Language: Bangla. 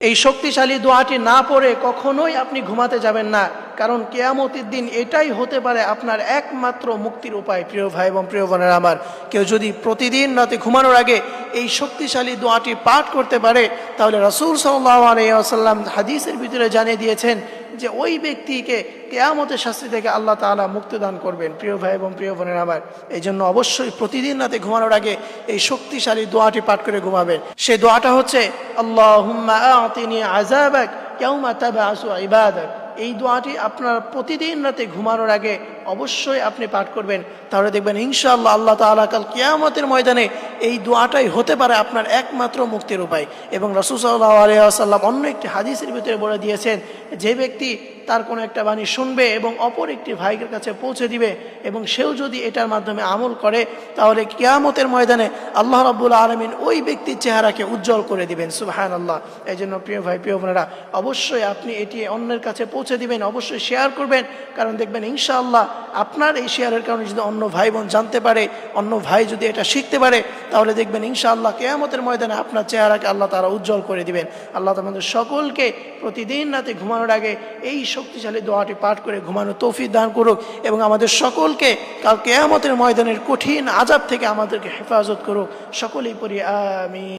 এই শক্তিশালী দোয়াটি না পড়ে কখনোই আপনি ঘুমাতে যাবেন না, কারণ কিয়ামতের দিন এটাই হতে পারে আপনার একমাত্র মুক্তির উপায়। প্রিয় ভাই এবং প্রিয় বোনেরা আমার, কেউ যদি প্রতিদিন রাতে ঘুমানোর আগে এই শক্তিশালী দোয়াটি পাঠ করতে পারে, তাহলে রাসূল সাল্লাল্লাহু আলাইহি ওয়াসাল্লাম হাদিসের ভিতরে জানিয়ে দিয়েছেন যে ওই ব্যক্তিকে কিয়ামতের শাস্তি থেকে আল্লাহ তাআলা মুক্তি দান করবেন। প্রিয় ভাই এবং প্রিয় বোনেরা আমার, এই জন্য অবশ্যই প্রতিদিন রাতে ঘুমানোর আগে এই শক্তিশালী দোয়াটি পাঠ করে ঘুমাবেন। সেই দোয়াটা হচ্ছে আল্লাহুম্মা আ'তিনি আযাবাক ইয়াওমা তাবআসু ইবাদাক। এই দোয়াটি আপনার প্রতিদিন রাতে ঘুমানোর আগে অবশ্যই আপনি পাঠ করবেন, তাহলে দেখবেন ইনশাআল্লাহ আল্লাহ তাআলা কাল কিয়ামতের ময়দানে এই দোয়াটাই হতে পারে আপনার একমাত্র মুক্তির উপায়। এবং রাসূল সাল্লাল্লাহু আলাইহি ওয়াসাল্লাম অন্য একটি হাদিসের ভিতরে বলে দিয়েছেন, যে ব্যক্তি তার কোনো একটা বাণী শুনবে এবং অপর একটি ভাইয়ের কাছে পৌঁছে দিবে এবং সেও যদি এটার মাধ্যমে আমল করে, তাহলে কিয়ামতের ময়দানে আল্লাহ রাব্বুল আলামিন ওই ব্যক্তির চেহারাকে উজ্জ্বল করে দিবেন। সুবহানাল্লাহ। এই জন্য প্রিয় ভাই প্রিয় বোনেরা, অবশ্যই আপনি এটি অন্যের কাছে পৌঁছে দিবেন, অবশ্যই শেয়ার করবেন, কারণ দেখবেন ইনশাআল্লাহ আপনার এই শেয়ারের কারণে যদি অন্য ভাই বোন জানতে পারে, অন্য ভাই যদি এটা শিখতে পারে, তাহলে দেখবেন ইনশাআল্লাহ কিয়ামতের ময়দানে আপনার চেহারাকে আল্লাহ তাআলা উজ্জ্বল করে দিবেন। আল্লাহ তোমাদের সকলকে প্রতিদিন রাতে ঘুমানোর আগে এই শক্তিশালী দোয়াটি পাঠ করে ঘুমানোর তৌফিক দান করুক এবং আমাদের সকলকে কাল কিয়ামতের ময়দানের কঠিন আযাব থেকে আমাদেরকে হেফাজত করুক। সকলেই পড়ি আমিন।